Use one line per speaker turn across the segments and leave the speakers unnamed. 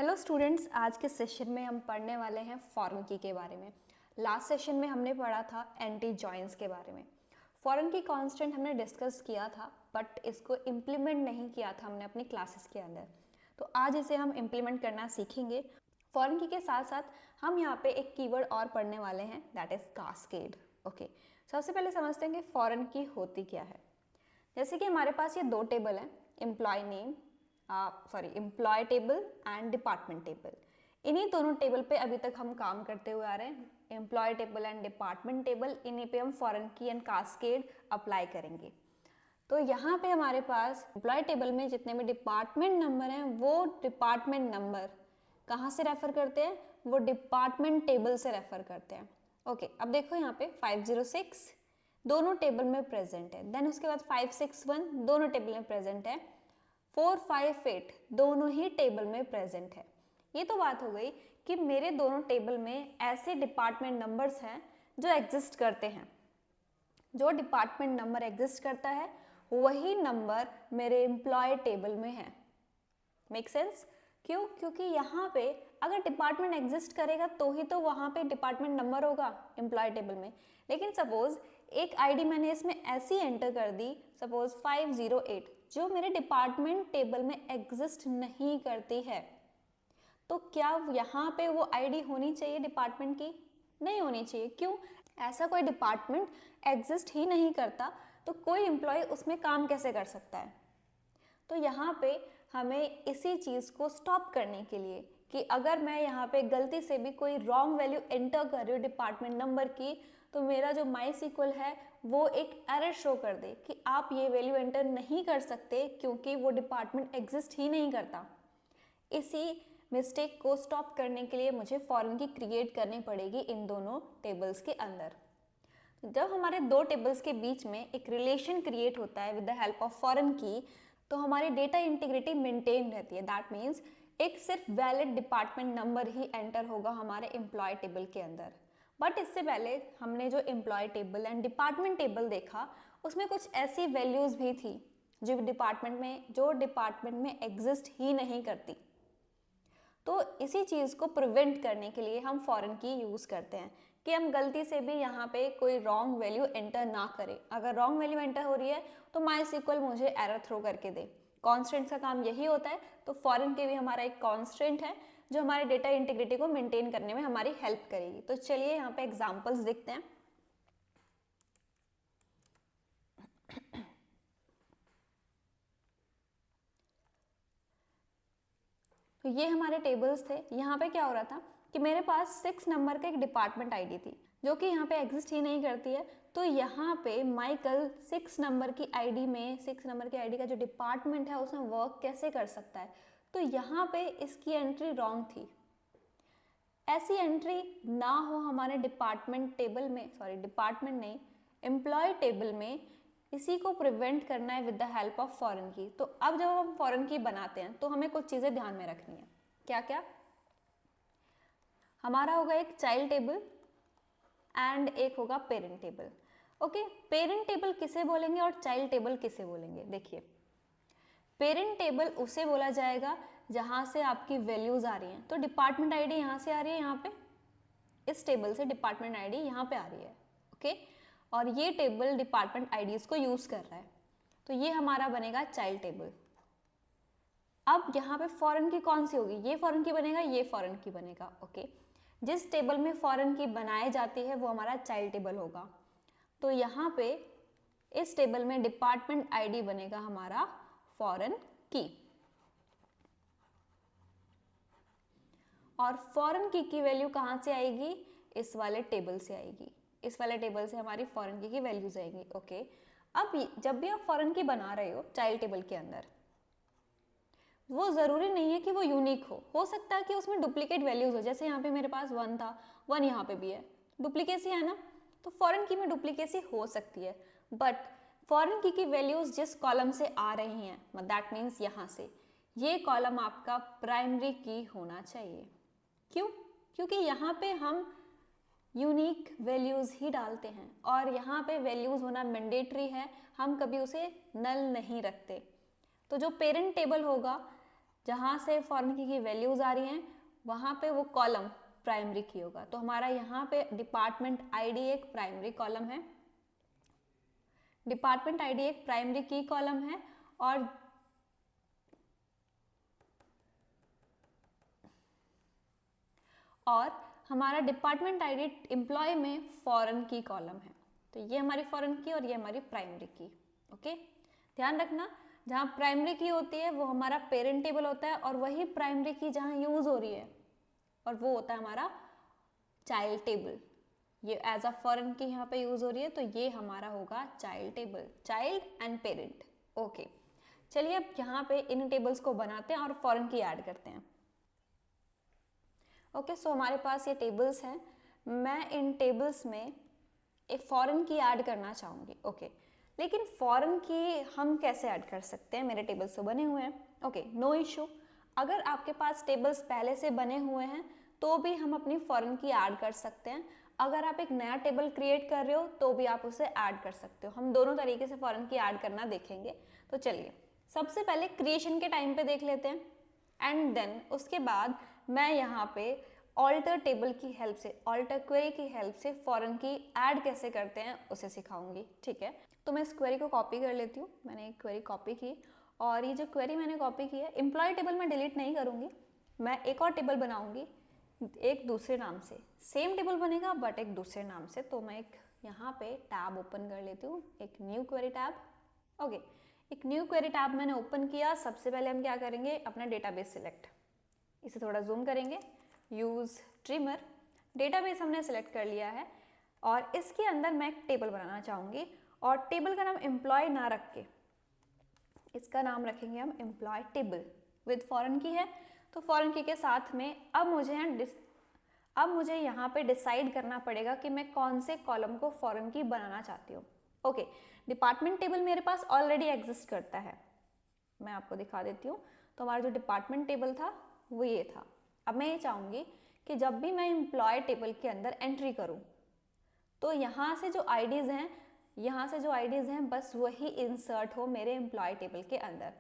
Hello students, आज के session में हम पढ़ने वाले हैं फॉरेन की के बारे में। लास्ट सेशन में हमने पढ़ा था एंटी जॉइंस के बारे में। फॉरेन की कांस्टेंट हमने डिस्कस किया था, बट इसको इम्प्लीमेंट नहीं किया था हमने अपनी क्लासेस के अंदर। तो आज इसे हम इम्प्लीमेंट करना सीखेंगे। फॉरेन की के साथ साथ हम यहाँ पे एक कीवर्ड और पढ़ने वाले हैं, दैट इज़ कास्केड। ओके, सबसे पहले समझते हैं कि फॉरेन की होती क्या है। जैसे कि हमारे पास ये दो टेबल हैं, employee name employee table and department table. इन्हीं दोनों टेबल पे अभी तक हम काम करते हुए आ रहे हैं। Employee table and department table, इन्हीं पे हम फॉरेन की एंड कास्केड अप्लाई करेंगे। तो यहाँ पे हमारे पास एम्प्लॉय टेबल में जितने भी डिपार्टमेंट नंबर हैं वो डिपार्टमेंट नंबर कहाँ से रेफर करते हैं, वो डिपार्टमेंट टेबल से रेफर करते हैं। ओके, अब देखो यहाँ पे 506 दोनों टेबल में प्रेजेंट है, देन उसके बाद 561 दोनों टेबल में प्रेजेंट है, 458 दोनों ही टेबल में प्रेजेंट है। ये तो बात हो गई कि मेरे दोनों टेबल में ऐसे डिपार्टमेंट नंबर्स हैं जो एग्जिस्ट करते हैं। जो डिपार्टमेंट नंबर एग्जिस्ट करता है वही नंबर मेरे एम्प्लॉय टेबल में है। Make sense? क्यों? क्योंकि यहाँ पे अगर डिपार्टमेंट एग्जिस्ट करेगा तो ही तो वहाँ पे डिपार्टमेंट नंबर होगा एम्प्लॉय टेबल में। लेकिन सपोज एक आईडी मैंने इसमें ऐसी एंटर कर दी, सपोज 508, जो मेरे डिपार्टमेंट टेबल में एग्जिस्ट नहीं करती है, तो क्या यहाँ पे वो आईडी होनी चाहिए डिपार्टमेंट की? नहीं होनी चाहिए। क्यों? ऐसा कोई डिपार्टमेंट एग्जिस्ट ही नहीं करता तो कोई एम्प्लॉय उसमें काम कैसे कर सकता है? तो यहाँ पे हमें इसी चीज़ को स्टॉप करने के लिए कि अगर मैं यहाँ पे गलती से भी कोई रॉन्ग वैल्यू एंटर कर रही हूँ डिपार्टमेंट नंबर की, तो मेरा जो माई सीक्वल है वो एक एरर शो कर दे कि आप ये वैल्यू एंटर नहीं कर सकते क्योंकि वो डिपार्टमेंट एग्जिस्ट ही नहीं करता। इसी मिस्टेक को स्टॉप करने के लिए मुझे फॉरेन की क्रिएट करनी पड़ेगी इन दोनों टेबल्स के अंदर। जब हमारे दो टेबल्स के बीच में एक रिलेशन क्रिएट होता है with the help of foreign की, तो हमारी डेटा इंटीग्रिटी मेंटेन रहती है। दैट मीन्स एक सिर्फ वैलिड डिपार्टमेंट नंबर ही एंटर होगा हमारे एम्प्लॉय टेबल के अंदर। बट इससे पहले हमने जो employee table and department table देखा, उसमें कुछ ऐसी वैल्यूज भी थी जो डिपार्टमेंट में एग्जिस्ट ही नहीं करती। तो इसी चीज़ को प्रिवेंट करने के लिए हम फॉरेन की यूज़ करते हैं कि हम गलती से भी यहाँ पे कोई रॉन्ग वैल्यू एंटर ना करें। अगर रॉन्ग वैल्यू एंटर हो रही है तो माई सीक्वल मुझे एरर थ्रो करके दे। कॉन्स्टेंट्स का काम यही होता है। तो फॉरेन के भी हमारा एक कॉन्स्टेंट है जो हमारे डेटा इंटीग्रिटी को मेंटेन करने में हमारी हेल्प करेगी। तो चलिए यहाँ पे एग्जाम्पल्स देखते हैं। तो ये हमारे टेबल्स थे। यहाँ पे क्या हो रहा था कि मेरे पास 6 नंबर का एक डिपार्टमेंट आईडी थी जो कि यहाँ पे एग्जिस्ट ही नहीं करती है। तो यहाँ पे माइकल 6 नंबर की आईडी में 6 नंबर की आईडी का जो डिपार्टमेंट है उसमें वर्क कैसे कर सकता है? तो यहाँ पे इसकी एंट्री रॉन्ग थी। ऐसी एंट्री ना हो हमारे डिपार्टमेंट टेबल में, डिपार्टमेंट नहीं, एम्प्लॉय टेबल में। इसी को प्रिवेंट करना है with the help of foreign की। तो अब जब हम फॉरेन की बनाते हैं तो हमें कुछ चीज़ें ध्यान में रखनी है। क्या क्या? हमारा होगा एक चाइल्ड टेबल एंड एक होगा parent table. Okay, parent table किसे बोलेंगे और चाइल्ड टेबल किसे बोलेंगे? देखिए, पेरेंट टेबल उसे बोला जाएगा जहाँ से आपकी वैल्यूज आ रही हैं। तो डिपार्टमेंट आईडी यहाँ से आ रही है, यहाँ पे इस टेबल से डिपार्टमेंट आईडी यहाँ पे आ रही है। ओके, और ये टेबल डिपार्टमेंट आईडीज को यूज कर रहा है। तो ये हमारा बनेगा चाइल्ड टेबल। अब यहाँ पे फॉरेन की कौन सी होगी? ये फॉरेन की बनेगा, ये फॉरेन की बनेगा। ओके, जिस टेबल में फॉरेन की बनाई जाती है वो हमारा चाइल्ड टेबल होगा। तो यहाँ पे इस टेबल में डिपार्टमेंट आईडी बनेगा हमारा फॉरेन की, और फॉरेन की वैल्यू कहाँ से आएगी? इस वाले टेबल से आएगी। इस वाले टेबल से हमारी फॉरेन की वैल्यूज आएगी। ओके, अब जब भी आप फॉरेन की बना रहे हो चाइल्ड टेबल के अंदर, वो ज़रूरी नहीं है कि वो यूनिक हो सकता है कि उसमें डुप्लीकेट वैल्यूज हो। जैसे यहाँ पे मेरे पास 1 था, 1 यहाँ पे भी है, डुप्लीकेसी है ना। तो फॉरेन की में डुप्लीकेसी हो सकती है, बट फॉरेन की वैल्यूज जिस कॉलम से आ रही हैं, दैट मीन्स यहाँ से, ये कॉलम आपका प्राइमरी की होना चाहिए। क्यों? क्योंकि यहाँ पे हम यूनिक वैल्यूज़ ही डालते हैं और यहाँ पे वैल्यूज़ होना मैंडेटरी है, हम कभी उसे नल नहीं रखते। तो जो पेरेंट टेबल होगा जहाँ से फॉरेन की वैल्यूज आ रही हैं वहाँ पे वो कॉलम प्राइमरी की होगा। तो हमारा यहाँ पे डिपार्टमेंट आईडी एक प्राइमरी कॉलम है, डिपार्टमेंट आईडी एक प्राइमरी की कॉलम है, और हमारा डिपार्टमेंट आईडी एम्प्लॉय में फॉरेन की कॉलम है। तो ये हमारी फॉरेन की और ये हमारी प्राइमरी की। ओके, ध्यान रखना जहाँ प्राइमरी की होती है वो हमारा पेरेंट टेबल होता है, और वही प्राइमरी की जहाँ यूज हो रही है और वो होता है हमारा चाइल्ड टेबल। ये एज अ फॉरेन की यहाँ पे यूज हो रही है, तो ये हमारा होगा child table, child and parent. Okay, चलिए अब यहाँ पे इन टेबल्स को बनाते हैं और फॉरेन की ऐड करते हैं। ओके, सो हमारे पास ये टेबल्स हैं। मैं इन टेबल्स में एक फॉरेन की ऐड करना चाहूँगी। ओके, लेकिन फॉरेन की हम कैसे ऐड कर सकते हैं? मेरे टेबल्स तो बने हुए हैं। Okay, no issue. अगर आपके पास टेबल्स पहले से बने हुए हैं तो भी हम अपनी फॉरेन की ऐड कर सकते हैं। अगर आप एक नया टेबल क्रिएट कर रहे हो तो भी आप उसे ऐड कर सकते हो। हम दोनों तरीके से फॉरेन की ऐड करना देखेंगे। तो चलिए सबसे पहले क्रिएशन के टाइम पे देख लेते हैं, एंड देन उसके बाद मैं यहाँ पे ऑल्टर टेबल की हेल्प से, ऑल्टर क्वेरी की हेल्प से फॉरेन की ऐड कैसे करते हैं उसे सिखाऊंगी। ठीक है, तो मैं इस क्वेरी को कॉपी कर लेती हूँ। मैंने एक क्वेरी कॉपी की, और ये जो क्वेरी मैंने कॉपी की है, एम्प्लॉय टेबल मैं डिलीट नहीं करूँगी, मैं एक और टेबल बनाऊँगी एक दूसरे नाम से। सेम टेबल बनेगा बट एक दूसरे नाम से। तो मैं एक यहाँ पे टैब ओपन कर लेती हूँ, एक न्यू क्वेरी टैब। ओके, एक न्यू क्वेरी टैब मैंने ओपन किया। सबसे पहले हम क्या करेंगे, अपना डेटाबेस सिलेक्ट, इसे थोड़ा जूम करेंगे, यूज़ ट्रिमर। डेटाबेस हमने सेलेक्ट कर लिया है, और इसके अंदर मैं एक टेबल बनाना चाहूँगी, और टेबल का नाम एम्प्लॉय ना रख के इसका नाम रखेंगे हम एम्प्लॉय टेबल। विद फॉरेन की है तो फॉरेन की के साथ में अब मुझे यहाँ पे डिसाइड करना पड़ेगा कि मैं कौन से कॉलम को फॉरेन की बनाना चाहती हूँ। ओके, डिपार्टमेंट टेबल मेरे पास ऑलरेडी एग्जिस्ट करता है, मैं आपको दिखा देती हूँ। तो हमारा जो डिपार्टमेंट टेबल था वो ये था। अब मैं ये चाहूँगी कि जब भी मैं एम्प्लॉय टेबल के अंदर एंट्री करूँ तो यहाँ से जो आईडीज़ हैं बस वही इंसर्ट हो मेरे एम्प्लॉय टेबल के अंदर।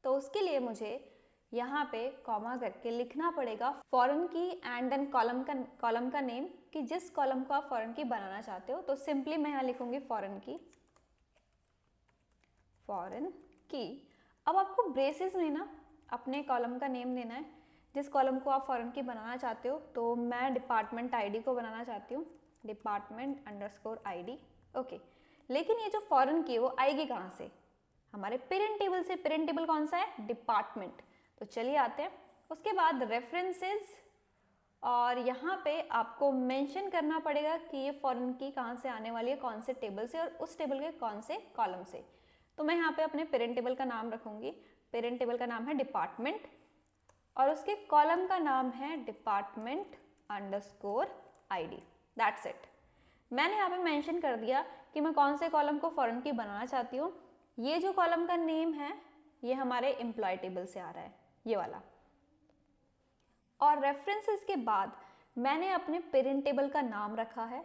तो उसके लिए मुझे यहाँ पे कॉमा करके लिखना पड़ेगा फॉरेन की एंड देन कॉलम का नेम, कि जिस कॉलम को आप फॉरेन की बनाना चाहते हो। तो सिंपली मैं यहाँ लिखूंगी फॉरेन की। अब आपको ब्रेसेस में ना अपने कॉलम का नेम देना है, जिस कॉलम को आप फॉरेन की बनाना चाहते हो। तो मैं डिपार्टमेंट आईडी को बनाना चाहती हूँ, डिपार्टमेंट_ID। ओके, लेकिन ये जो फॉरेन की वो आएगी कहाँ से? हमारे पेरेंट टेबल से। पेरेंट टेबल कौन सा है? डिपार्टमेंट। तो चलिए आते हैं। उसके बाद रेफरेंसेस, और यहाँ पे आपको मेंशन करना पड़ेगा कि ये फॉरेन की कहाँ से आने वाली है, कौन से टेबल से, और उस टेबल के कौन से कॉलम से। तो मैं यहाँ पे अपने पेरेंट टेबल का नाम रखूँगी। पेरेंट टेबल का नाम है डिपार्टमेंट, और उसके कॉलम का नाम है डिपार्टमेंट_ID। That's it. मैंने यहाँ पे मेंशन कर दिया कि मैं कौन से कॉलम को फॉरेन की बनाना चाहती हूँ। ये जो कॉलम का नेम है ये हमारे एम्प्लॉय टेबल से आ रहा है, ये वाला। और रेफरेंसेस के बाद मैंने अपने पेरेंट टेबल का नाम रखा है,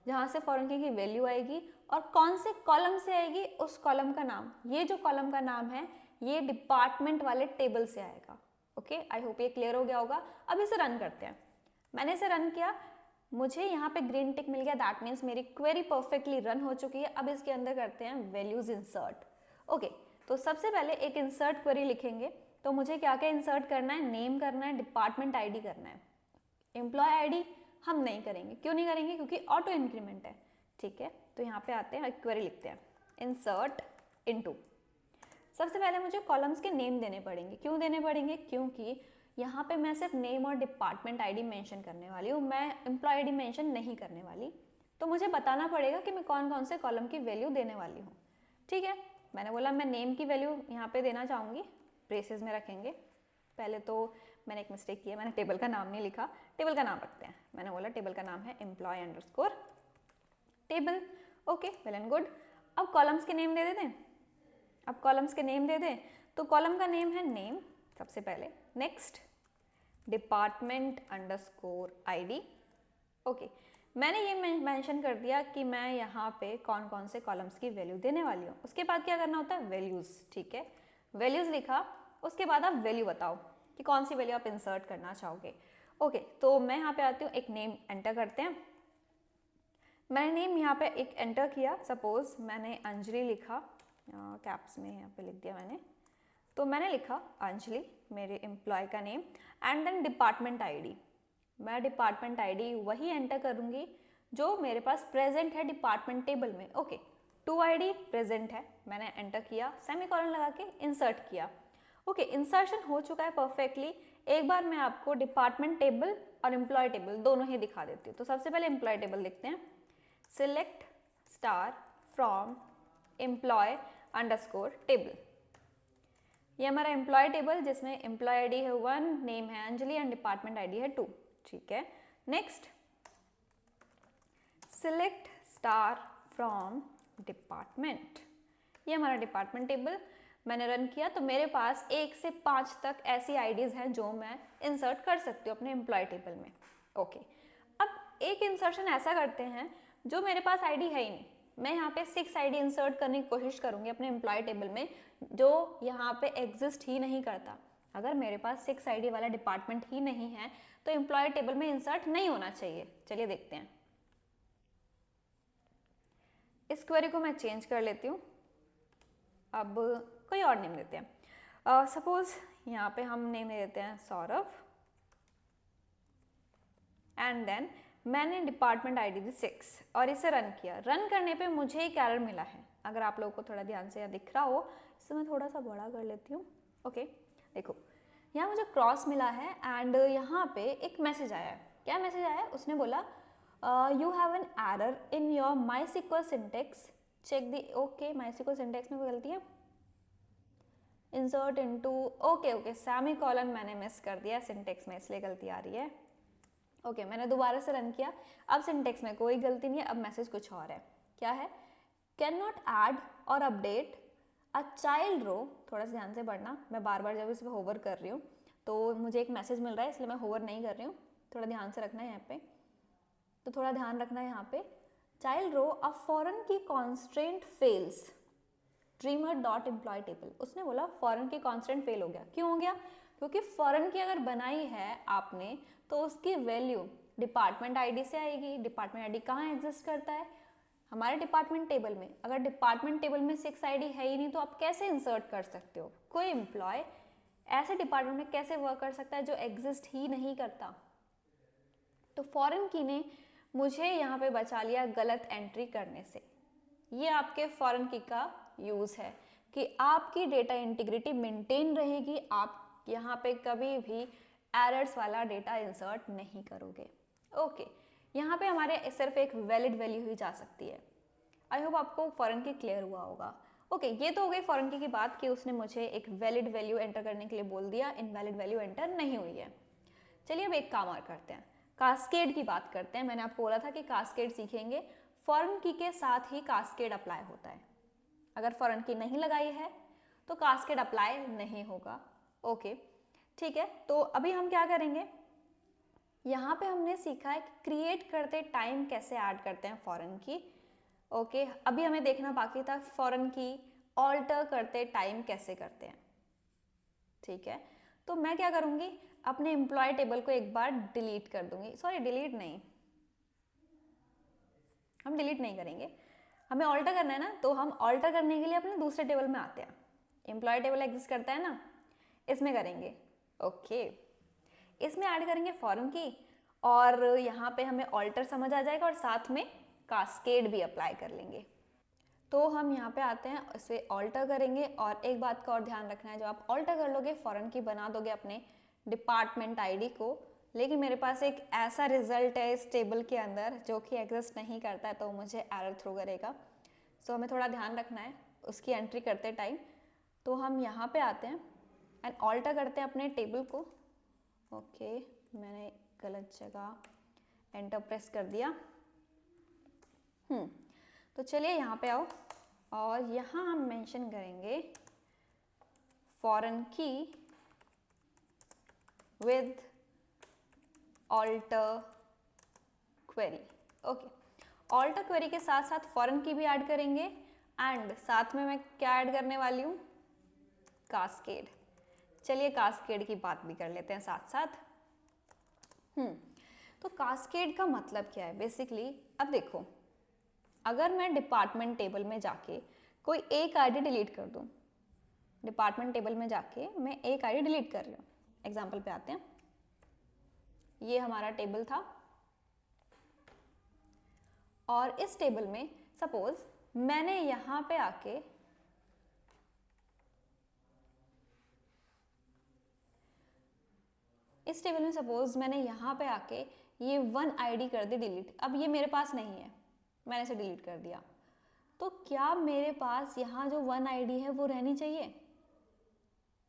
जहाँ से फॉरेन की वैल्यू आएगी, और कौन से कॉलम से आएगी उस कॉलम का नाम। ये जो कॉलम का नाम है ये डिपार्टमेंट वाले टेबल से आएगा। ओके, आई होप ये क्लियर हो गया होगा। अब इसे रन करते हैं। मैंने इसे रन किया, मुझे यहाँ पे ग्रीन टिक मिल गया, दैट मीन्स मेरी क्वेरी परफेक्टली रन हो चुकी है। अब इसके अंदर करते हैं वैल्यूज इंसर्ट। ओके, तो सबसे पहले एक इंसर्ट क्वेरी लिखेंगे। तो मुझे क्या क्या इंसर्ट करना है? नेम करना है, डिपार्टमेंट आईडी करना है, एम्प्लॉय आईडी हम नहीं करेंगे। क्यों नहीं करेंगे? क्योंकि ऑटो इंक्रीमेंट है। ठीक है, तो यहाँ पे आते हैं, एक क्वेरी लिखते हैं, इंसर्ट इनटू। सबसे पहले मुझे कॉलम्स के नेम देने पड़ेंगे। क्यों देने पड़ेंगे? क्योंकि यहाँ पे मैं सिर्फ नेम और डिपार्टमेंट आईडी मेंशन करने वाली हूँ, मैं एम्प्लॉय आईडी मेंशन नहीं करने वाली। तो मुझे बताना पड़ेगा कि मैं कौन कौन से कॉलम की वैल्यू देने वाली हूँ। ठीक है, मैंने बोला मैं नेम की वैल्यू यहाँ पे देना चाहूँगी, ब्रेसेस में रखेंगे। पहले तो मैंने एक मिस्टेक की है, मैंने टेबल का नाम नहीं लिखा, टेबल का नाम रखते हैं। मैंने बोला टेबल का नाम है employ table. Okay, well and good. अब कॉलम्स के नेम दे देते हैं। अब कॉलम्स के नेम दे दें, तो कॉलम का नेम है नेम सबसे पहले, नेक्स्ट डिपार्टमेंट_ID। ओके, मैंने ये मेंशन कर दिया कि मैं यहाँ पे कौन कौन से कॉलम्स की वैल्यू देने वाली हूँ। उसके बाद क्या करना होता है? वैल्यूज़। ठीक है, वैल्यूज़ लिखा, उसके बाद आप वैल्यू बताओ कि कौन सी वैल्यू आप इंसर्ट करना चाहोगे। ओके, तो मैं यहाँ पे आती हूँ, एक नेम एंटर करते हैं। मैंने नेम यहाँ पे एक एंटर किया, सपोज मैंने अंजलि लिखा, कैप्स में यहाँ पे लिख दिया मैंने, तो मैंने लिखा अंजलि मेरे एम्प्लॉय का name, and then department ID. मैं डिपार्टमेंट आईडी वही एंटर करूँगी जो मेरे पास प्रेजेंट है डिपार्टमेंट टेबल में। ओके, टू आईडी प्रेजेंट है, मैंने एंटर किया, सेमीकोलन लगा के इंसर्ट किया। ओके, इंसर्शन हो चुका है परफेक्टली। एक बार मैं आपको डिपार्टमेंट टेबल और एम्प्लॉय टेबल दोनों ही दिखा देती हूँ। तो सबसे पहले एम्प्लॉय टेबल लिखते हैं, select star from employ underscore table. ये हमारा एम्प्लॉय टेबल जिसमें एम्प्लॉय आईडी है 1, नेम है अंजलि एंड डिपार्टमेंट आईडी है 2। ठीक है, next select star from department. ये हमारा डिपार्टमेंट टेबल मैंने रन किया, तो मेरे पास 1 से 5 तक ऐसी आईडीज हैं जो मैं इंसर्ट कर सकती हूँ अपने एम्प्लॉय टेबल में। ओके, अब एक इंसर्शन ऐसा करते हैं जो मेरे पास आईडी है ही नहीं। मैं यहाँ पे 6 आईडी इंसर्ट करने की कोशिश करूँगी अपने एम्प्लॉय टेबल में जो यहाँ पे एग्जिस्ट ही नहीं करता। अगर मेरे पास 6 आईडी वाला डिपार्टमेंट ही नहीं है तो एम्प्लॉय टेबल में इंसर्ट नहीं होना चाहिए। चलिए देखते हैं। इस क्वेरी को मैं चेंज कर लेती हूँ, अब कोई और नेम देते हैं। सपोज यहाँ पे हम नेम दे देते हैं सौरभ, एंड देन मैंने डिपार्टमेंट आईडी दी 6 और इसे रन किया। रन करने पे मुझे एक एरर मिला है, अगर आप लोगों को थोड़ा ध्यान से यहाँ दिख रहा हो, इसे मैं थोड़ा सा बड़ा कर लेती हूँ। ओके, देखो यहाँ मुझे क्रॉस मिला है एंड यहाँ पे एक मैसेज आया है। क्या मैसेज आया है? उसने बोला you have an error in your MySQL syntax, check the. Okay, MySQL syntax में कोई गलती है? इंसर्ट इनटू, ओके सेमीकोलन मैंने मिस कर दिया सिंटेक्स में, इसलिए गलती आ रही है। ओके, मैंने दोबारा से रन किया, अब सिंटेक्स में कोई गलती नहीं है, अब मैसेज कुछ और है। क्या है? कैन नॉट ऐड और अपडेट अ चाइल्ड रो। थोड़ा सा ध्यान से पढ़ना, मैं बार बार जब इस पर होवर कर रही हूँ तो मुझे एक मैसेज मिल रहा है, इसलिए मैं होवर नहीं कर रही हूँ, थोड़ा ध्यान से रखना है यहाँ पे। तो थोड़ा ध्यान रखना है यहाँ पे, child row a foreign key constraint fails dreamer dot employee table. उसने बोला फॉरेन की कॉन्स्टेंट फेल हो गया। क्यों हो गया? क्योंकि फॉरेन की अगर बनाई है आपने तो उसकी वैल्यू डिपार्टमेंट आईडी से आएगी। डिपार्टमेंट आईडी कहाँ एग्जिस्ट करता है? हमारे डिपार्टमेंट टेबल में। अगर डिपार्टमेंट टेबल में 6 आईडी है ही नहीं तो आप कैसे इंसर्ट कर सकते हो? कोई एम्प्लॉय ऐसे डिपार्टमेंट में कैसे वर्क कर सकता है जो एग्जिस्ट ही नहीं करता? तो फॉरेन की ने मुझे यहाँ पे बचा लिया गलत एंट्री करने से। ये आपके फॉरेन की का यूज़ है कि आपकी डेटा इंटीग्रिटी मेंटेन रहेगी, आप यहाँ पे कभी भी एरर्स वाला डेटा इंसर्ट नहीं करोगे। ओके, यहाँ पे हमारे सिर्फ एक वैलिड वैल्यू ही जा सकती है। आई होप आपको फॉरेन की क्लियर हुआ होगा। ओके, ये तो हो गई फॉरेन की बात कि उसने मुझे एक वैलिड वैल्यू एंटर करने के लिए बोल दिया, इनवैलिड वैल्यू एंटर नहीं हुई है। चलिए अब एक काम और करते हैं, कास्केड की बात करते हैं। मैंने आपको बोला था कि कास्केड सीखेंगे, फॉरेन की के साथ ही कास्केड अप्लाई होता है। अगर फॉरेन की नहीं लगाई है तो कास्केड अप्लाई नहीं होगा। ओके, ठीक है, तो अभी हम क्या करेंगे, यहाँ पे हमने सीखा है कि क्रिएट करते टाइम कैसे ऐड करते हैं फॉरेन की। ओके, अभी हमें देखना बाकी था फॉरेन की ऑल्टर करते टाइम कैसे करते हैं। ठीक है, तो मैं क्या करूँगी, अपने एम्प्लॉय टेबल को एक बार डिलीट कर दूंगी। सॉरी, डिलीट नहीं, हम डिलीट नहीं करेंगे, हमें ऑल्टर करना है ना, तो हम ऑल्टर करने के लिए अपने दूसरे टेबल में आते हैं। एम्प्लॉय टेबल एग्जिस्ट करता है ना, इसमें करेंगे। ओके, इसमें ऐड करेंगे फॉरेन की और यहाँ पे हमें ऑल्टर समझ आ जाएगा और साथ में कास्केड भी अप्लाई कर लेंगे। तो हम यहाँ पे आते हैं, इसे ऑल्टर करेंगे। और एक बात का और ध्यान रखना है, जब आप ऑल्टर कर लोगे फॉरेन की बना दोगे अपने डिपार्टमेंट आईडी को, लेकिन मेरे पास एक ऐसा रिजल्ट है इस टेबल के अंदर जो कि एग्जिस्ट नहीं करता है, तो मुझे एरर थ्रो करेगा। सो हमें थोड़ा ध्यान रखना है उसकी एंट्री करते टाइम। तो हम यहाँ पे आते हैं एंड ऑल्टर करते हैं अपने टेबल को। ओके, मैंने गलत जगह एंटर प्रेस कर दिया। तो चलिए यहाँ पे आओ और यहाँ हम मेंशन करेंगे foreign key with alter query. Okay, alter query के साथ साथ फॉरेन की भी ऐड करेंगे एंड साथ में मैं क्या ऐड करने वाली हूँ, कास्केड। चलिए कास्केड की बात भी कर लेते हैं साथ साथ। तो कास्केड का मतलब क्या है बेसिकली? अब देखो, अगर मैं डिपार्टमेंट टेबल में जाके कोई एक आईडी डिलीट कर दूं, डिपार्टमेंट टेबल में जाके मैं एक आईडी डिलीट कर रही हूँ, एग्जाम्पल पे आते हैं। ये हमारा टेबल था और इस टेबल में सपोज मैंने यहाँ पे आके इस टेबल में सपोज मैंने यहाँ पे आके ये 1 आईडी कर दी डिलीट। अब ये मेरे पास नहीं है, मैंने इसे डिलीट कर दिया, तो क्या मेरे पास यहाँ जो 1 आईडी है वो रहनी चाहिए?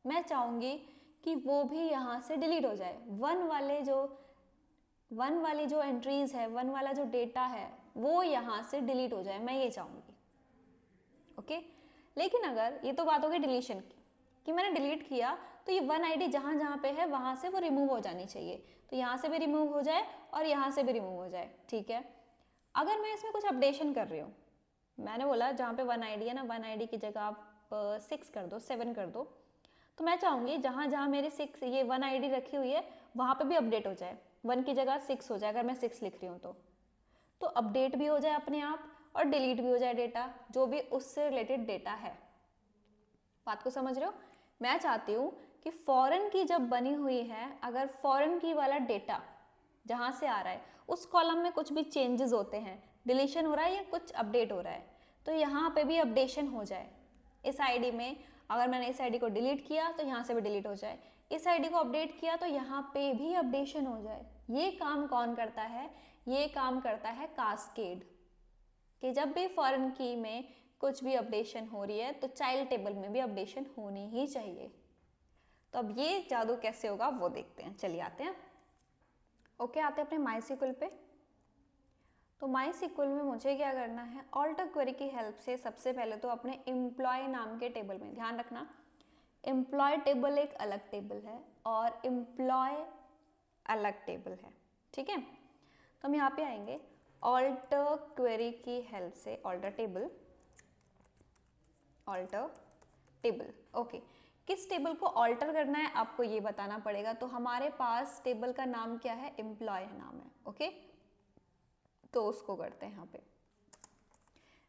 मैं चाहूँगी कि वो भी यहाँ से डिलीट हो जाए। 1 वाली जो एंट्रीज है, 1 वाला जो डेटा है वो यहाँ से डिलीट हो जाए, मैं ये चाहूँगी। ओके, लेकिन अगर ये तो बात हो गई डिलीशन की, कि मैंने डिलीट किया तो ये 1 आईडी जहाँ जहाँ पे है वहाँ से वो रिमूव हो जानी चाहिए, तो यहाँ से भी रिमूव हो जाए और यहाँ से भी रिमूव हो जाए। ठीक है, अगर मैं इसमें कुछ अपडेशन कर रही हूँ, मैंने बोला जहाँ पे 1 आईडी है ना, 1 आईडी की जगह आप 6 कर दो, 7 कर दो, तो मैं चाहूँगी जहाँ जहाँ मेरी 6 ये 1 आईडी रखी हुई है वहाँ पे भी अपडेट हो जाए, 1 की जगह 6 हो जाए। अगर मैं 6 लिख रही हूँ तो अपडेट भी हो जाए अपने आप और डिलीट भी हो जाए डेटा, जो भी उससे रिलेटेड डेटा है। बात को समझ रहे हो? मैं चाहती हूँ कि फॉरेन की जब बनी हुई है, अगर फॉरेन की वाला डेटा जहाँ से आ रहा है उस कॉलम में कुछ भी चेंजेस होते हैं, डिलीशन हो रहा है या कुछ अपडेट हो रहा है, तो यहाँ पे भी अपडेशन हो जाए। इस आईडी में अगर मैंने इस आईडी को डिलीट किया तो यहाँ से भी डिलीट हो जाए, इस आईडी को अपडेट किया तो यहाँ पे भी अपडेशन हो जाए। ये काम कौन करता है? ये काम करता है कास्केड, कि जब भी फॉरेन की में कुछ भी अपडेशन हो रही है तो चाइल्ड टेबल में भी अपडेशन होनी ही चाहिए। तो अब ये जादू कैसे होगा वो देखते हैं, चलिए आते हैं। ओके, आते हैं अपने माईसीक्वल पे। तो माईसीक्वल में मुझे क्या करना है, ऑल्टर क्वेरी की हेल्प से सबसे पहले तो अपने एम्प्लॉय नाम के टेबल में, ध्यान रखना एम्प्लॉय टेबल एक अलग टेबल है और एम्प्लॉय अलग टेबल है। ठीक है, तो हम यहाँ पे आएंगे ऑल्टर क्वेरी की हेल्प से, ऑल्टर टेबल। ओके, किस टेबल को ऑल्टर करना है आपको ये बताना पड़ेगा। तो हमारे पास टेबल का नाम क्या है? एम्प्लॉय नाम है। ओके, तो उसको करते हैं। यहाँ पे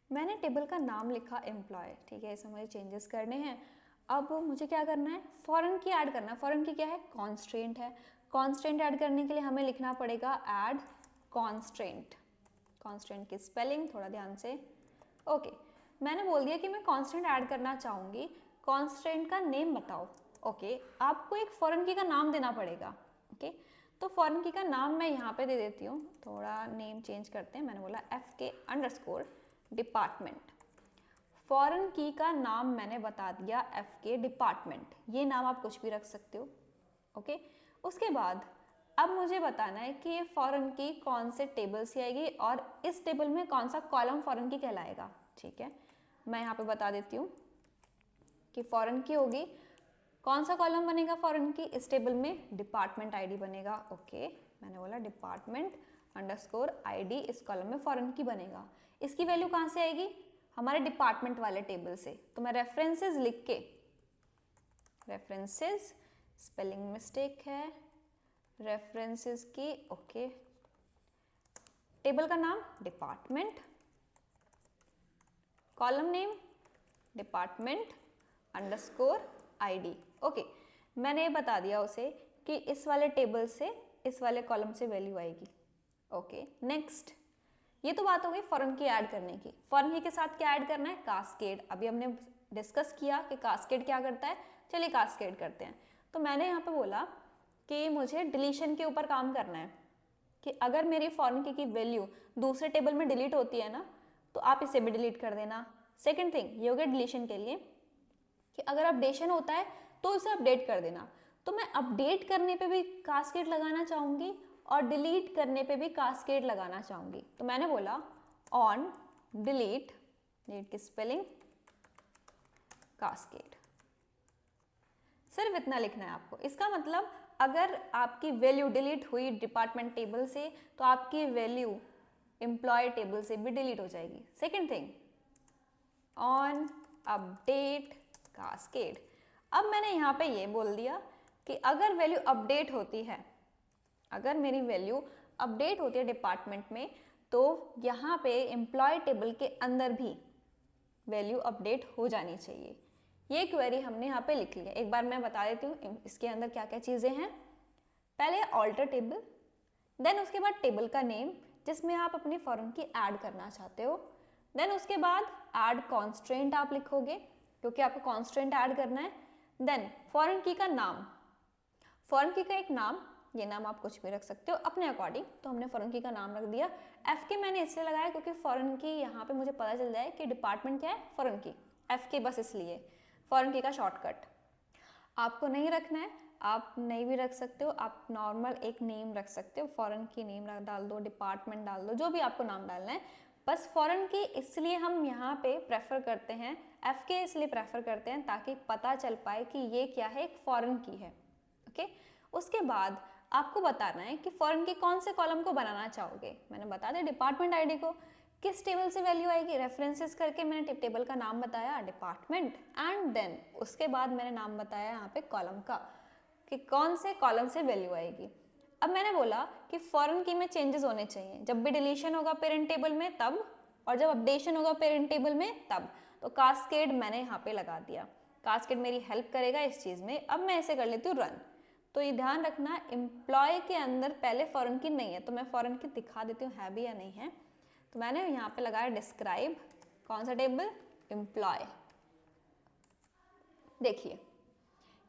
मैंने टेबल का नाम लिखा एम्प्लॉय, ठीक है, इसे मुझे चेंजेस करने हैं। अब मुझे क्या करना है? फॉरेन की ऐड करना है। फॉरेन की क्या है? कॉन्स्ट्रेंट है। कॉन्स्ट्रेंट ऐड करने के लिए हमें लिखना पड़ेगा ऐड कॉन्स्ट्रेंट। कॉन्स्ट्रेंट की स्पेलिंग थोड़ा ध्यान से। ओके, मैंने बोल दिया कि मैं कॉन्स्ट्रेंट ऐड करना चाहूँगी, कॉन्स्ट्रेंट का नेम बताओ। ओके, आपको एक फॉरेन की का नाम देना पड़ेगा। ओके, तो फॉरेन की का नाम मैं यहाँ पे दे देती हूँ, थोड़ा नेम चेंज करते हैं। मैंने बोला FK_ डिपार्टमेंट। फॉरेन की का नाम मैंने बता दिया FK डिपार्टमेंट, ये नाम आप कुछ भी रख सकते हो। ओके, उसके बाद अब मुझे बताना है कि ये फॉरेन की कौन से टेबल से आएगी और इस टेबल में कौन सा कॉलम फॉरेन की कहलाएगा। ठीक है, मैं यहाँ पे बता देती हूँ कि फॉरेन की होगी, कौन सा कॉलम बनेगा फॉरेन की? इस टेबल में डिपार्टमेंट आईडी बनेगा। ओके, मैंने बोला डिपार्टमेंट अंडरस्कोर आईडी इस कॉलम में फॉरेन की बनेगा। इसकी वैल्यू कहाँ से आएगी? हमारे डिपार्टमेंट वाले टेबल से। तो मैं रेफरेंसेस लिख के, रेफरेंसेस स्पेलिंग मिस्टेक है, रेफरेंसेस की। ओके, टेबल का नाम department, column name department underscore ID. Okay, मैंने ये बता दिया उसे कि इस वाले टेबल से इस वाले कॉलम से वैल्यू आएगी। ओके, नेक्स्ट, ये तो बात हो गई फॉरेन की ऐड करने की। फॉरेन की के साथ क्या ऐड करना है? कास्केड। अभी हमने डिस्कस किया कि कास्केड क्या करता है, चलिए कास्केड करते हैं। तो मैंने यहाँ पे बोला कि मुझे डिलीशन के ऊपर काम करना है, कि अगर मेरी फॉरेन की वैल्यू दूसरे टेबल में डिलीट होती है ना, तो आप इसे भी डिलीट कर देना। सेकेंड थिंग ये हो गया डिलीशन के लिए, कि अगर अपडेशन होता है तो इसे अपडेट कर देना। तो मैं अपडेट करने पे भी कास्केड लगाना चाहूँगी और डिलीट करने पे भी कास्केड लगाना चाहूँगी। तो मैंने बोला ऑन डिलीट की स्पेलिंग कास्केड। सिर्फ इतना लिखना है आपको। इसका मतलब अगर आपकी वैल्यू डिलीट हुई डिपार्टमेंट टेबल से तो आपकी वैल्यू एम्प्लॉय टेबल से भी डिलीट हो जाएगी। Second thing on update cascade. अब मैंने यहाँ पे ये बोल दिया कि अगर वैल्यू अपडेट होती है, अगर मेरी वैल्यू अपडेट होती है डिपार्टमेंट में, तो यहाँ पे एम्प्लॉय टेबल के अंदर भी वैल्यू अपडेट हो जानी चाहिए। ये क्वेरी हमने यहाँ पे लिख ली है। एक बार मैं बता देती हूँ इसके अंदर क्या क्या चीज़ें हैं। पहले ऑल्टर टेबल, देन उसके बाद टेबल का नेम जिसमें आप अपनी फॉरेन की ऐड करना चाहते हो, देन उसके बाद ऐड कॉन्स्ट्रेंट आप लिखोगे क्योंकि आपको कॉन्स्ट्रेंट ऐड करना है। देन फॉरेन की का नाम, फॉरेन की का एक नाम, ये नाम आप कुछ भी रख सकते हो अपने अकॉर्डिंग, तो हमने फॉरेन की का नाम रख दिया। एफ के मैंने इसलिए लगाया क्योंकि फॉरेन की यहाँ पे मुझे पता चल जाए कि डिपार्टमेंट क्या है, फॉरेन की। एफ के बस इसलिए, फॉरेन की का शॉर्टकट। आपको नहीं रखना है, आप नहीं भी रख सकते हो, आप नॉर्मल एक नेम रख सकते हो, फॉरेन की नेम डाल दो, डिपार्टमेंट डाल दो, जो भी आपको नाम डालना है। बस फॉरेन की इसलिए हम यहाँ पे प्रेफर करते हैं, एफ के इसलिए प्रेफर करते हैं ताकि पता चल पाए कि ये क्या है, एक फॉरेन की है। ओके, उसके बाद आपको बताना है कि फॉरेन के कौन से कॉलम को बनाना चाहोगे। मैंने बता दिया डिपार्टमेंट आईडी को, किस टेबल से वैल्यू आएगी, रेफरेंसेस करके मैंने टेबल का नाम बताया डिपार्टमेंट, एंड देन उसके बाद मैंने नाम बताया यहाँ पे कॉलम का कि कौन से कॉलम से वैल्यू आएगी। अब मैंने बोला कि फॉरेन की में चेंजेस होने चाहिए, जब भी डिलीशन होगा पेरेंट टेबल में तब, और जब अपडेशन होगा पेरेंट टेबल में तब। तो कास्केड मैंने यहाँ पे लगा दिया, कास्केड मेरी हेल्प करेगा इस चीज़ में। अब मैं ऐसे कर लेती हूँ रन। तो ये ध्यान रखना, एम्प्लॉय के अंदर पहले फॉरेन की नहीं है, तो मैं फॉरेन की दिखा देती हूँ है भी या नहीं है। तो मैंने यहाँ पे लगाया डिस्क्राइब, कौन सा टेबल, एम्प्लॉय। देखिए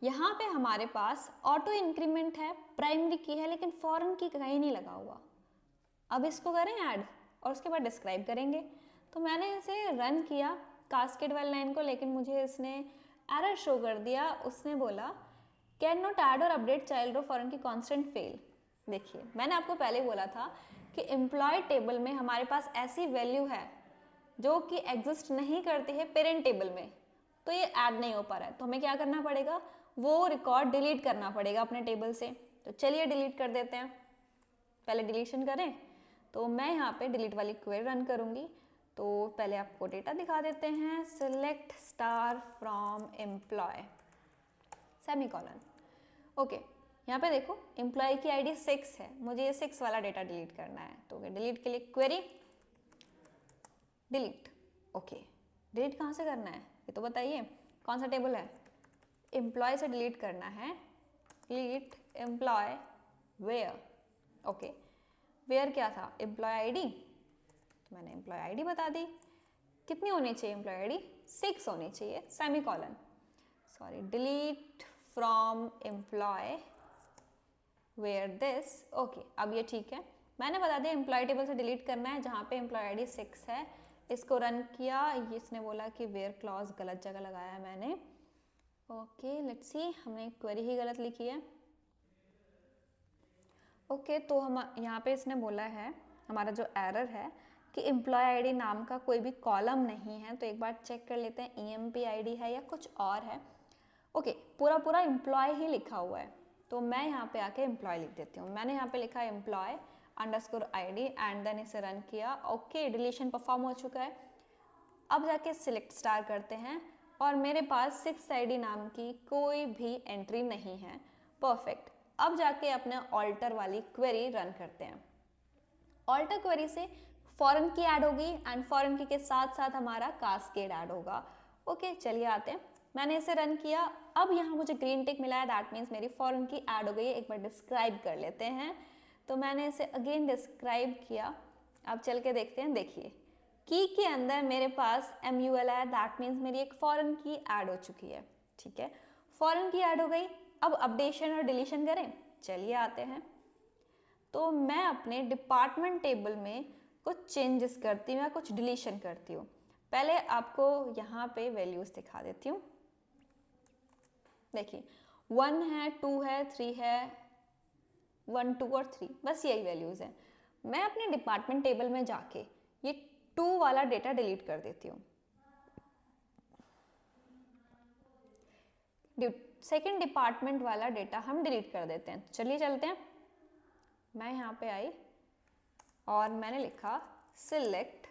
यहाँ पे हमारे पास ऑटो इंक्रीमेंट है, प्राइमरी की है, लेकिन फॉरेन की कहीं नहीं लगा हुआ। अब इसको करें ऐड और उसके बाद डिस्क्राइब करेंगे। तो मैंने इसे रन किया कास्केड वाली लाइन को, लेकिन मुझे इसने एरर शो कर दिया। उसने बोला कैन नॉट ऐड और अपडेट चाइल्ड रो फॉरेन की कॉन्स्टेंट फेल। देखिए मैंने आपको पहले बोला था कि एम्प्लॉय टेबल में हमारे पास ऐसी वैल्यू है जो कि एग्जिस्ट नहीं करती है पेरेंट टेबल में, तो ये ऐड नहीं हो पा रहा है। तो हमें क्या करना पड़ेगा, वो रिकॉर्ड डिलीट करना पड़ेगा अपने टेबल से। तो चलिए डिलीट कर देते हैं। पहले डिलीशन करें, तो मैं यहाँ पे डिलीट वाली क्वेरी रन करूँगी। तो पहले आपको डेटा दिखा देते हैं, select star from employ semicolon. Okay, यहाँ पे देखो एम्प्लॉय की आईडी 6 है, मुझे ये 6 वाला डेटा डिलीट करना है। तो डिलीट के लिए क्वेरी डिलीट। ओके, डिलीट कहाँ से करना है ये तो बताइए, कौन सा टेबल है, एम्प्लॉय से डिलीट करना है। Delete employee where. Okay, where क्या था, एम्प्लॉय आईडी, तो मैंने एम्प्लॉय आईडी बता दी। कितनी होनी चाहिए एम्प्लॉय आईडी, 6 होनी चाहिए, semicolon. Sorry, delete from employee where this. Okay, अब ये ठीक है। मैंने बता दिया एम्प्लॉय टेबल से डिलीट करना है जहाँ पे एम्प्लॉय आईडी 6 है। इसको रन किया, इसने बोला कि वेयर क्लॉज गलत जगह लगाया है मैंने। ओके लेट्स सी, हमने क्वेरी ही गलत लिखी है। ओके, तो हम यहाँ पे इसने बोला है, हमारा जो एरर है कि एम्प्लॉय आईडी नाम का कोई भी कॉलम नहीं है। तो एक बार चेक कर लेते हैं ईएमपी आईडी है या कुछ और है। ओके, पूरा पूरा एम्प्लॉय ही लिखा हुआ है, तो मैं यहाँ पे आके एम्प्लॉय लिख देती हूँ। मैंने यहाँ पे लिखा है employee underscore ID and then इसे रन किया। ओके, डिलीशन परफॉर्म हो चुका है। अब जाके सिलेक्ट स्टार करते हैं और मेरे पास 6 आईडी नाम की कोई भी एंट्री नहीं है। परफेक्ट। अब जाके अपने ऑल्टर वाली क्वेरी रन करते हैं। ऑल्टर क्वेरी से फॉरेन की ऐड होगी एंड फॉरेन की के साथ साथ हमारा कास्केड ऐड होगा। ओके, चलिए आते हैं। मैंने इसे रन किया, अब यहाँ मुझे ग्रीन टिक मिला है, दैट मीन्स मेरी फॉरेन की ऐड हो गई है। एक बार डिस्क्राइब कर लेते हैं। तो मैंने इसे अगेन डिस्क्राइब किया, अब चल के देखते हैं। देखिए की के अंदर मेरे पास MUL है, दैट मीन्स मेरी एक फॉरेन की ऐड हो चुकी है। ठीक है, फॉरेन की ऐड हो गई। अब अपडेशन और डिलीशन करें, चलिए आते हैं। तो मैं अपने डिपार्टमेंट टेबल में कुछ चेंजेस करती हूँ या कुछ डिलीशन करती हूँ। पहले आपको यहाँ पे वैल्यूज दिखा देती हूँ। देखिए 1 है, 2 है, 3 है, 1, 2 और 3, बस यही वैल्यूज हैं। मैं अपने डिपार्टमेंट टेबल में जाके ये 2 वाला डेटा डिलीट कर देती हूँ। सेकेंड डिपार्टमेंट वाला डेटा हम डिलीट कर देते हैं। चलिए चलते हैं। मैं यहाँ पे आई और मैंने लिखा सिलेक्ट,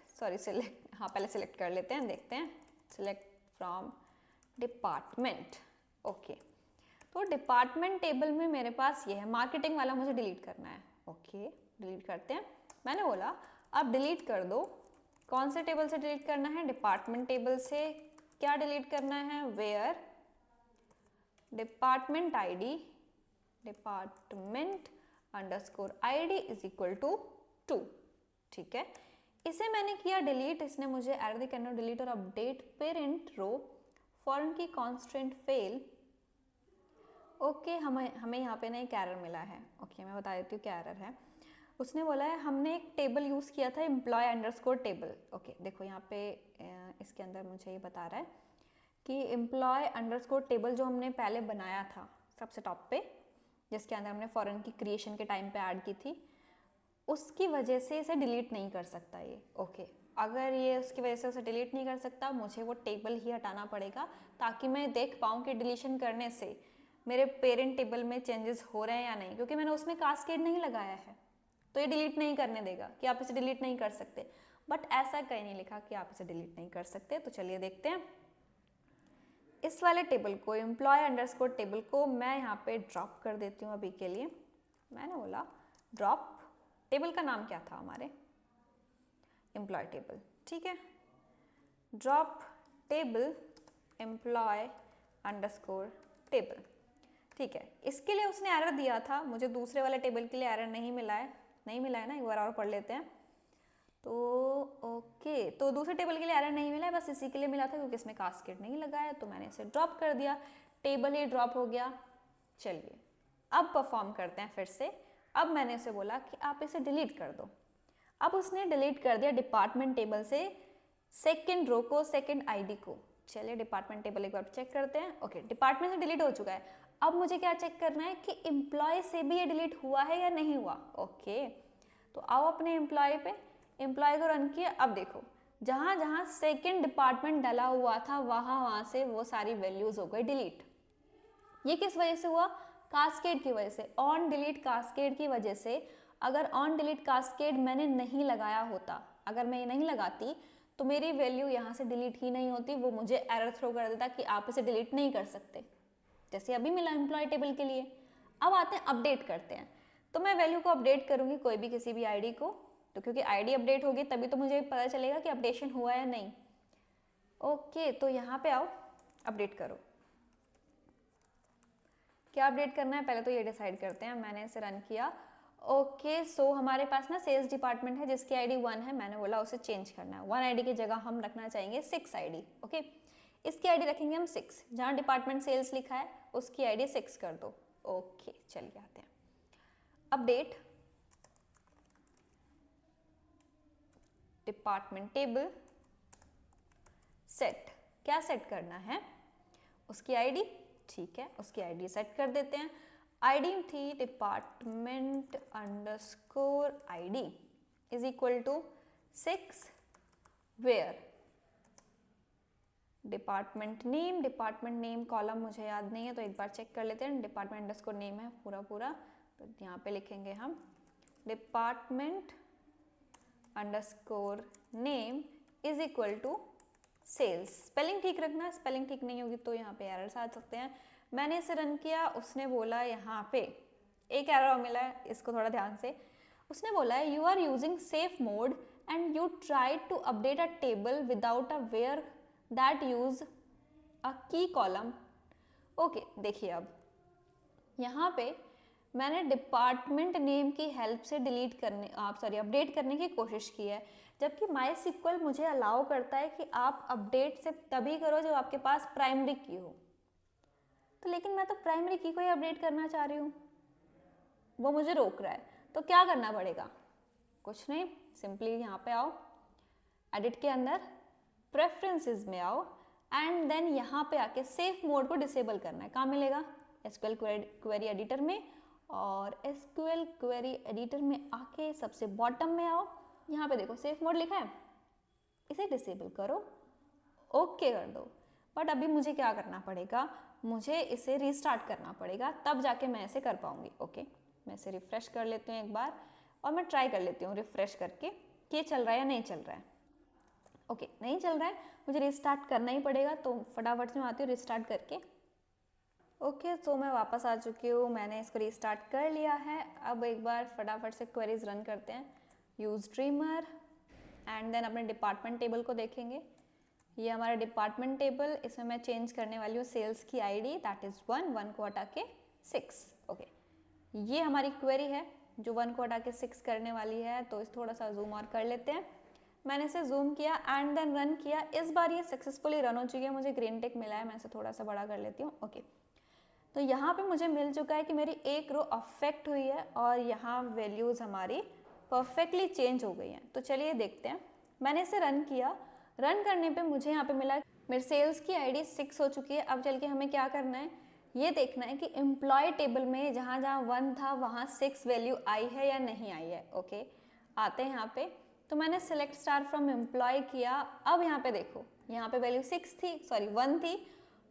हाँ पहले सिलेक्ट कर लेते हैं, देखते हैं। Select from department. ओके तो डिपार्टमेंट टेबल में मेरे पास ये है, मार्केटिंग वाला मुझे डिलीट करना है। ओके डिलीट करते हैं। मैंने बोला अब डिलीट कर दो। कौन से टेबल से डिलीट करना है? डिपार्टमेंट टेबल से। क्या डिलीट करना है? Where department ID, department underscore ID is equal to 2। ठीक है, इसे मैंने किया डिलीट। इसने मुझे error the cannot delete और update parent row foreign key constant fail. Okay हमें यहाँ पे ना एक एरर मिला है। ओके मैं बता देती हूँ क्या एरर है। उसने बोला है हमने एक टेबल यूज़ किया था एम्प्लॉय अंडरस्कोर टेबल। ओके देखो यहाँ पे इसके अंदर मुझे ये बता रहा है कि एम्प्लॉय अंडरस्कोर टेबल जो हमने पहले बनाया था सबसे टॉप पे, जिसके अंदर हमने फॉरेन की क्रिएशन के टाइम पे ऐड की थी, उसकी वजह से इसे डिलीट नहीं कर सकता ये। ओके अगर ये उसकी वजह से उसे डिलीट नहीं कर सकता, मुझे वो टेबल ही हटाना पड़ेगा ताकि मैं देख पाऊँ कि डिलीशन करने से मेरे पेरेंट टेबल में चेंजेस हो रहे हैं या नहीं, क्योंकि मैंने उसमें कास्केड नहीं लगाया है तो ये डिलीट नहीं करने देगा कि आप इसे डिलीट नहीं कर सकते। बट ऐसा कहीं नहीं लिखा कि आप इसे डिलीट नहीं कर सकते। तो चलिए देखते हैं। इस वाले टेबल को, एम्प्लॉय अंडरस्कोर टेबल को मैं यहाँ पे ड्रॉप कर देती हूँ अभी के लिए। मैंने बोला ड्रॉप, टेबल का नाम क्या था हमारे? Employee table. ठीक है, drop table employee underscore table. ठीक है, इसके लिए उसने एरर दिया था, मुझे दूसरे वाले टेबल के लिए एरर नहीं मिला है ना, एक बार और पढ़ लेते हैं। तो ओके तो दूसरे टेबल के लिए एरर नहीं मिला है, बस इसी के लिए मिला था क्योंकि इसमें कास्केड नहीं लगा है, तो मैंने इसे ड्रॉप कर दिया, टेबल ही ड्रॉप हो गया। चलिए अब परफॉर्म करते हैं फिर से। अब मैंने उसे बोला कि आप इसे डिलीट कर दो। अब उसने डिलीट कर दिया डिपार्टमेंट टेबल से सेकेंड रो को, सेकेंड आईडी को। चलिए डिपार्टमेंट टेबल एक बार चेक करते हैं। ओके डिपार्टमेंट से डिलीट हो चुका है। अब मुझे क्या चेक करना है कि एम्प्लॉय से भी ये डिलीट हुआ है या नहीं हुआ। ओके तो आओ अपने एम्प्लॉय पे, एम्प्लॉय को रन किया। अब देखो जहाँ जहाँ सेकेंड डिपार्टमेंट डला हुआ था वहाँ से वो सारी वैल्यूज हो गई डिलीट। ये किस वजह से हुआ? कास्केड की वजह से, ऑन डिलीट कास्केड की वजह से। अगर ऑन डिलीट कास्केड मैंने नहीं लगाया होता, अगर मैं ये नहीं लगाती तो मेरी वैल्यू यहाँ से डिलीट ही नहीं होती, वो मुझे एरर थ्रो कर देता कि आप इसे डिलीट नहीं कर सकते, जैसे अभी मिला एम्प्लॉय टेबल के लिए। अब आते हैं अपडेट करते हैं। तो मैं वैल्यू को अपडेट करूँगी कोई भी किसी भी आईडी को, तो क्योंकि आईडी अपडेट होगी तभी तो मुझे पता चलेगा कि अपडेशन हुआ है या नहीं। ओके तो यहाँ पे आओ, अपडेट करो। क्या अपडेट करना है पहले तो ये डिसाइड करते हैं। मैंने इसे रन किया। ओके सो हमारे पास ना सेल्स डिपार्टमेंट है जिसकी आईडी 1 है, मैंने बोला उसे चेंज करना है। 1 आईडी की जगह हम रखना चाहेंगे 6 आईडी। ओके इसकी आईडी रखेंगे हम 6, जहाँ डिपार्टमेंट सेल्स लिखा है उसकी आईडी 6 कर दो। ओके चलिए आते हैं अपडेट डिपार्टमेंट टेबल सेट। क्या सेट करना है? उसकी आईडी। ठीक है उसकी आईडी सेट कर देते हैं। आईडी थी department underscore ID is equal to 6 where department name column मुझे याद नहीं है तो एक बार चेक कर लेते हैं। डिपार्टमेंट अंडरस्कोर नेम है पूरा, तो यहाँ पे लिखेंगे हम department underscore name is equal to sales. Spelling ठीक रखना, स्पेलिंग ठीक नहीं होगी तो यहाँ पे एरर्स आ सकते हैं। मैंने इसे रन किया, उसने बोला यहाँ पे एक एरर मिला है, इसको थोड़ा ध्यान से। उसने बोला है you are using safe mode and you try to update a table without a where that use a key column. Okay देखिए अब यहाँ पे मैंने डिपार्टमेंट नेम की हेल्प से अपडेट करने की कोशिश की है, जबकि MySQL मुझे अलाउ करता है कि आप अपडेट से तभी करो जब आपके पास प्राइमरी की हो। तो लेकिन मैं तो प्राइमरी की को ही अपडेट करना चाह रही हूँ, वो मुझे रोक रहा है। तो क्या करना पड़ेगा? कुछ नहीं, सिंपली यहाँ पे आओ, एडिट के अंदर प्रेफरेंसेस में आओ एंड देन यहाँ पे आके सेफ मोड को डिसेबल करना है। कहाँ मिलेगा? SQL क्वेरी एडिटर में, और SQL क्वेरी एडिटर में आके सबसे बॉटम में आओ, यहाँ पे देखो सेफ मोड लिखा है, इसे डिसेबल करो, ओके कर दो। बट अभी मुझे क्या करना पड़ेगा? मुझे इसे रीस्टार्ट करना पड़ेगा, तब जाके मैं इसे कर पाऊंगी। ओके मैं इसे रिफ्रेश कर लेती हूँ एक बार, और मैं ट्राई कर लेती हूँ रिफ्रेश करके कि ये चल रहा है या नहीं चल रहा है। ओके नहीं चल रहा है, मुझे रिस्टार्ट करना ही पड़ेगा, तो फटाफट से मैं आती हूँ रिस्टार्ट करके। ओके, तो मैं वापस आ चुकी हूँ, मैंने इसको रीस्टार्ट कर लिया है। अब एक बार फटाफट से क्वेरीज रन करते हैं। यूज ड्रीमर एंड देन अपने डिपार्टमेंट टेबल को देखेंगे। ये हमारा डिपार्टमेंट टेबल, इसमें मैं चेंज करने वाली हूँ सेल्स की आईडी, दैट इज़ 1 को हटा के 6। ओके, ये हमारी क्वेरी है जो 1 को हटा के 6 करने वाली है। तो इस थोड़ा सा जूम और कर लेते हैं। मैंने इसे जूम किया एंड देन रन किया। इस बार ये सक्सेसफुली रन हो चुकी है, मुझे ग्रीन टिक मिला है। मैं इसे थोड़ा सा बड़ा कर लेती हूँ। ओके, तो यहाँ पे मुझे मिल चुका है कि मेरी एक रो अफेक्ट हुई है और यहाँ वैल्यूज़ हमारी परफेक्टली चेंज हो गई हैं। तो चलिए देखते हैं। मैंने इसे रन किया। रन करने पे मुझे यहाँ पे मिला मेरे सेल्स की आईडी 6 हो चुकी है। अब चल के हमें क्या करना है, ये देखना है कि एम्प्लॉय टेबल में जहाँ जहाँ 1 था वहाँ 6 वैल्यू आई है या नहीं आई है। ओके, आते हैं यहाँ पे। तो मैंने सेलेक्ट स्टार फ्रॉम एम्प्लॉय किया। अब यहाँ पे देखो, यहाँ पे वैल्यू 1 थी,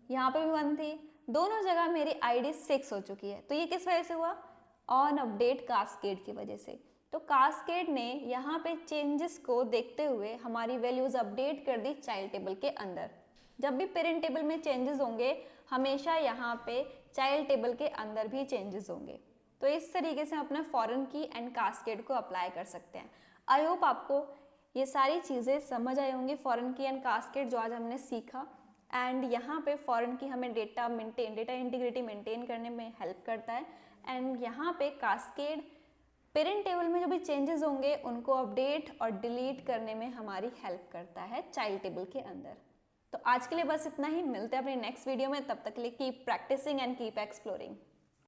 यहाँ पे भी 1 थी। दोनों जगह मेरी आईडी 6 हो चुकी है। तो ये किस वजह से हुआ, ऑन अपडेट कास्केड की वजह से। तो कास्केड ने यहाँ पे चेंजेस को देखते हुए हमारी वैल्यूज अपडेट कर दी चाइल्ड टेबल के अंदर। जब भी पेरेंट टेबल में चेंजेस होंगे, हमेशा यहाँ पे चाइल्ड टेबल के अंदर भी चेंजेस होंगे। तो इस तरीके से हम अपना फॉरेन की एंड कास्केड को अप्लाई कर सकते हैं। आई होप आपको ये सारी चीज़ें समझ आई होंगी, फॉरेन की एंड कास्केड जो आज हमने सीखा। एंड यहाँ पे फॉरेन की हमें डेटा इंटीग्रिटी मेंटेन करने में हेल्प करता है। एंड यहाँ पे कास्केड पेरेंट टेबल में जो भी चेंजेस होंगे उनको अपडेट और डिलीट करने में हमारी हेल्प करता है चाइल्ड टेबल के अंदर। तो आज के लिए बस इतना ही, मिलते हैं अपने नेक्स्ट वीडियो में। तब तक के लिए keep practicing and keep exploring.